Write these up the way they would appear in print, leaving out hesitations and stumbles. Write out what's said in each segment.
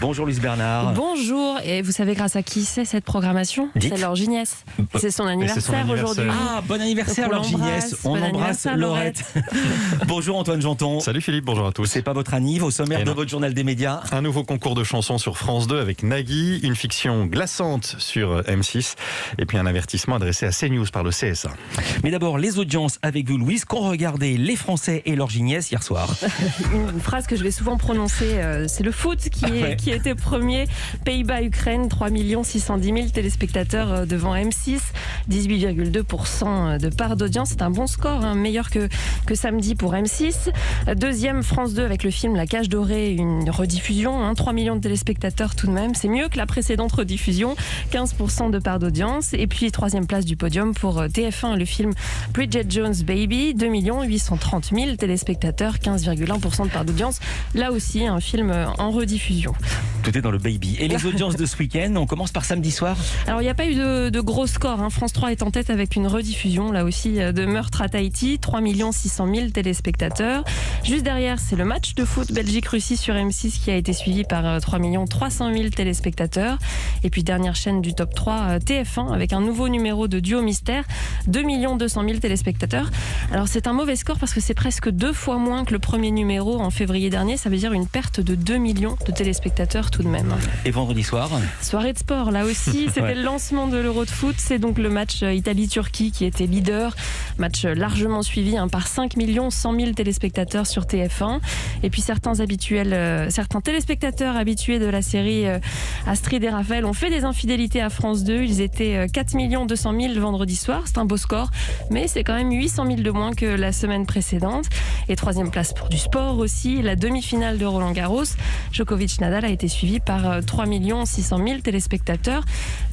Bonjour Luce Bernard. Bonjour, et vous savez grâce à qui c'est cette programmation? Dites. C'est Laure Ginès. C'est son anniversaire aujourd'hui. Ah, bon anniversaire Laure Ginès. On embrasse Laurette. Bonjour Antoine Janton. Salut Philippe, bonjour à tous. C'est pas votre anniv au sommaire de votre journal des médias. Un nouveau concours de chansons sur France 2 avec Nagui, une fiction glaçante sur M6 et puis un avertissement adressé à CNews par le CSA. Mais d'abord, les audiences avec vous Louise, qu'ont regardé les Français et Laure Ginès hier soir. Une phrase que je vais souvent prononcer, c'est le foot qui était premier. Pays-Bas-Ukraine, 3 610 000 téléspectateurs devant M6, 18,2% de part d'audience. C'est un bon score, meilleur que samedi pour M6. Deuxième, France 2 avec le film La Cage Dorée, une rediffusion, 3 millions de téléspectateurs tout de même. C'est mieux que la précédente rediffusion, 15% de part d'audience. Et puis troisième place du podium pour TF1, le film Bridget Jones Baby, 2 830 000 téléspectateurs, 15,1% de part d'audience. Là aussi, un film en rediffusion. Tout est dans le baby. Et les audiences de ce week-end, on commence par samedi soir. Alors il n'y a pas eu de gros scores. France 3 est en tête avec une rediffusion, là aussi, de Meurtre à Tahiti, 3 600 000 téléspectateurs. Juste derrière, c'est le match de foot Belgique-Russie sur M6 qui a été suivi par 3 300 000 téléspectateurs. Et puis dernière chaîne du top 3, TF1, avec un nouveau numéro de Duo Mystère, 2 200 000 téléspectateurs. Alors c'est un mauvais score parce que c'est presque 2 fois moins que le premier numéro en février dernier. Ça veut dire une perte de 2 millions de téléspectateurs tout de même. Et vendredi soir, soirée de sport, là aussi, c'était le lancement de l'Euro de foot. C'est donc le match Italie-Turquie qui était leader. Match largement suivi par 5 100 000 téléspectateurs sur TF1. Et puis certains téléspectateurs habitués de la série Astrid et Raphaël ont fait des infidélités à France 2. Ils étaient 4 200 000 vendredi soir. C'est un beau score, mais c'est quand même 800 000 de moins que la semaine précédente. Et troisième place pour du sport aussi. La demi-finale de Roland-Garros, Djokovic-Nadal a été suivie par 3 600 000 téléspectateurs.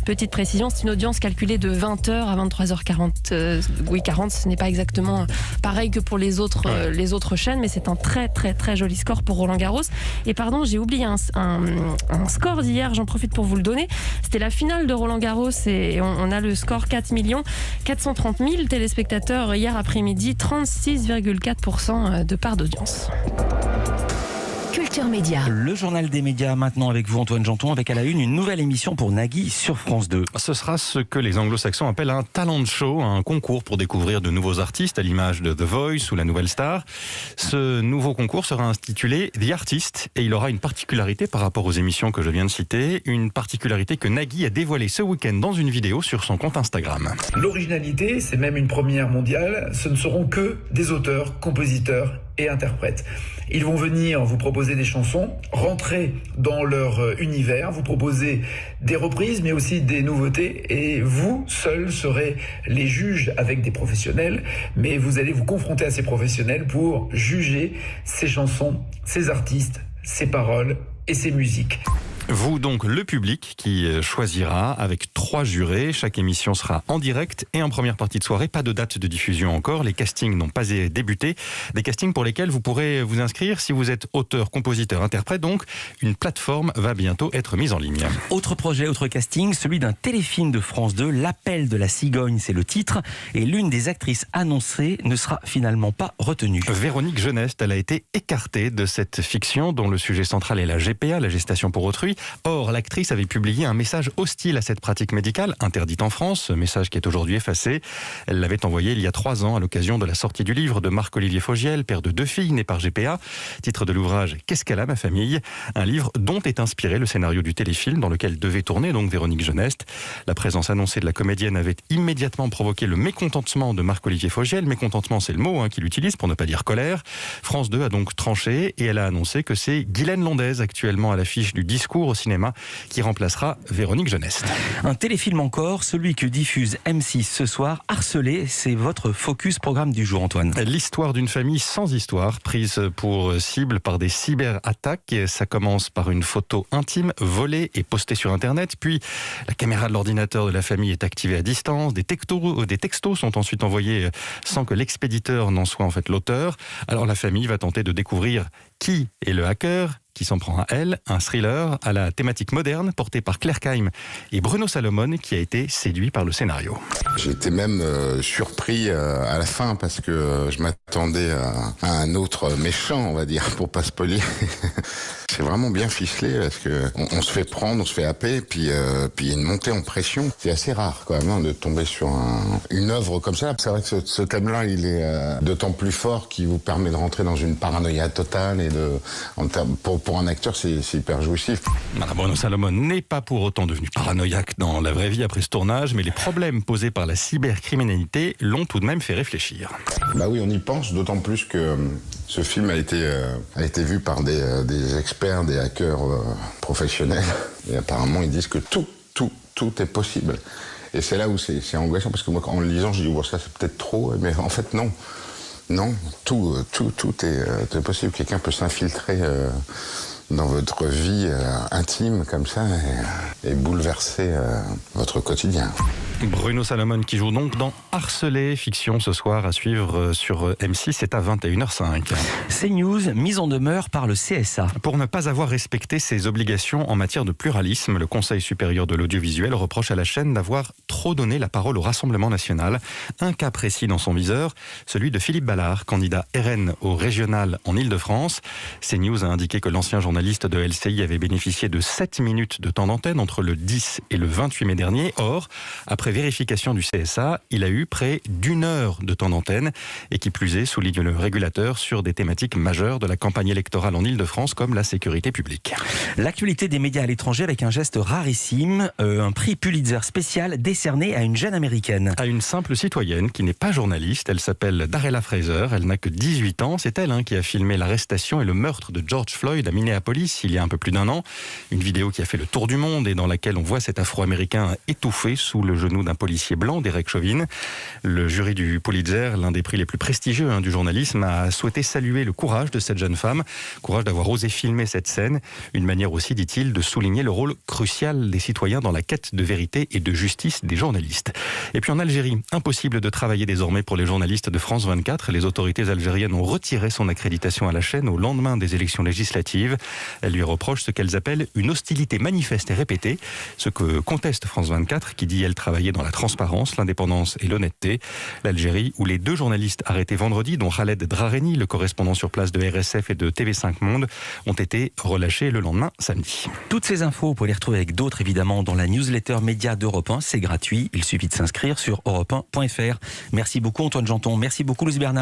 Petite précision, c'est une audience calculée de 20h à 23h40. 40, ce n'est pas exactement pareil que pour les autres chaînes, mais c'est un très très très joli score pour Roland-Garros. Et pardon, j'ai oublié un score d'hier, j'en profite pour vous le donner. C'était la finale de Roland-Garros et on a le score 4 430 000 téléspectateurs hier après-midi, 36,4% de part d'audience. Culture Média. Le journal des médias maintenant avec vous Antoine Janton, avec à la une nouvelle émission pour Nagui sur France 2. Ce sera ce que les anglo-saxons appellent un talent show, un concours pour découvrir de nouveaux artistes à l'image de The Voice ou La Nouvelle Star. Ce nouveau concours sera intitulé The Artist et il aura une particularité par rapport aux émissions que je viens de citer, une particularité que Nagui a dévoilée ce week-end dans une vidéo sur son compte Instagram. L'originalité, c'est même une première mondiale, ce ne seront que des auteurs, compositeurs et interprètes. Ils vont venir vous proposer des chansons, rentrer dans leur univers, vous proposer des reprises mais aussi des nouveautés et vous seuls serez les juges avec des professionnels, mais vous allez vous confronter à ces professionnels pour juger ces chansons, ces artistes, ces paroles et ces musiques. Vous donc le public qui choisira avec 3 jurés. Chaque émission sera en direct et en première partie de soirée. Pas de date de diffusion encore. Les castings n'ont pas débuté. Des castings pour lesquels vous pourrez vous inscrire si vous êtes auteur, compositeur, interprète. Donc une plateforme va bientôt être mise en ligne. Autre projet, autre casting, celui d'un téléfilm de France 2. L'appel de la cigogne, c'est le titre. Et l'une des actrices annoncées ne sera finalement pas retenue. Véronique Geneste, elle a été écartée de cette fiction dont le sujet central est la GPA, la gestation pour autrui. Or, l'actrice avait publié un message hostile à cette pratique médicale, interdite en France, ce message qui est aujourd'hui effacé. Elle l'avait envoyé il y a 3 ans à l'occasion de la sortie du livre de Marc-Olivier Fogiel, père de 2 filles nées par GPA. Titre de l'ouvrage « Qu'est-ce qu'elle a, ma famille ?» Un livre dont est inspiré le scénario du téléfilm dans lequel devait tourner donc Véronique Geneste. La présence annoncée de la comédienne avait immédiatement provoqué le mécontentement de Marc-Olivier Fogiel. Mécontentement, c'est le mot qu'il utilise pour ne pas dire colère. France 2 a donc tranché et elle a annoncé que c'est Guylaine Londaise, actuellement à l'affiche du Discours au cinéma, qui remplacera Véronique Geneste. Un téléfilm encore, celui que diffuse M6 ce soir, Harcelé, c'est votre focus programme du jour Antoine. L'histoire d'une famille sans histoire, prise pour cible par des cyberattaques. Ça commence par une photo intime volée et postée sur Internet, puis la caméra de l'ordinateur de la famille est activée à distance, des textos sont ensuite envoyés sans que l'expéditeur n'en soit en fait l'auteur. Alors la famille va tenter de découvrir qui est le hacker, qui s'en prend à elle, un thriller à la thématique moderne porté par Claire Kaim et Bruno Salomon qui a été séduit par le scénario. J'étais même surpris à la fin parce que je m'attendais à un autre méchant, on va dire, pour pas spoiler. C'est vraiment bien ficelé parce que on se fait prendre, on se fait happer, puis il y a une montée en pression. C'est assez rare quand même de tomber sur une œuvre comme ça. C'est vrai que ce thème-là, il est d'autant plus fort qu'il vous permet de rentrer dans une paranoïa totale et pour un acteur, c'est hyper jouissif. Bruno Salomon n'est pas pour autant devenu paranoïaque dans la vraie vie après ce tournage, mais les problèmes posés par la cybercriminalité l'ont tout de même fait réfléchir. Bah oui, on y pense, d'autant plus que ce film a été vu par des experts, des hackers professionnels. Et apparemment, ils disent que tout est possible. Et c'est là où c'est angoissant, parce que moi, en le lisant, je dis, ça c'est peut-être trop, mais en fait, non. Non, tout est possible. Quelqu'un peut s'infiltrer dans votre vie intime comme ça et bouleverser votre quotidien. Bruno Salomon qui joue donc dans Harcelé, fiction ce soir à suivre sur M6, c'est à 21h05. CNews, mise en demeure par le CSA. Pour ne pas avoir respecté ses obligations en matière de pluralisme, le Conseil supérieur de l'audiovisuel reproche à la chaîne d'avoir trop donné la parole au Rassemblement national. Un cas précis dans son viseur, celui de Philippe Ballard, candidat RN au régional en Ile-de-France. CNews a indiqué que l'ancien journaliste de LCI avait bénéficié de 7 minutes de temps d'antenne entre le 10 et le 28 mai dernier. Or, après vérification du CSA, il a eu près d'1 heure de temps d'antenne et qui plus est, souligne le régulateur, sur des thématiques majeures de la campagne électorale en Ile-de-France comme la sécurité publique. L'actualité des médias à l'étranger avec un geste rarissime, un prix Pulitzer spécial décerné à une jeune américaine. À une simple citoyenne qui n'est pas journaliste, elle s'appelle Darrella Fraser, elle n'a que 18 ans, c'est elle qui a filmé l'arrestation et le meurtre de George Floyd à Minneapolis il y a un peu plus d'1 an. Une vidéo qui a fait le tour du monde et dans laquelle on voit cet Afro-Américain étouffé sous le genou d'un policier blanc, Derek Chauvin. Le jury du Pulitzer, l'un des prix les plus prestigieux du journalisme, a souhaité saluer le courage de cette jeune femme, courage d'avoir osé filmer cette scène, une manière aussi, dit-il, de souligner le rôle crucial des citoyens dans la quête de vérité et de justice des journalistes. Et puis en Algérie, impossible de travailler désormais pour les journalistes de France 24. Les autorités algériennes ont retiré son accréditation à la chaîne au lendemain des élections législatives. Elles lui reprochent ce qu'elles appellent une hostilité manifeste et répétée, ce que conteste France 24, qui dit elle travailler dans la transparence, l'indépendance et l'honnêteté. L'Algérie, où les 2 journalistes arrêtés vendredi, dont Khaled Drareni, le correspondant sur place de RSF et de TV5 Monde, ont été relâchés le lendemain samedi. Toutes ces infos, vous pouvez les retrouver avec d'autres évidemment dans la newsletter média d'Europe 1. C'est gratuit, il suffit de s'inscrire sur europe1.fr. Merci beaucoup Antoine Janton, merci beaucoup Louise Bernard.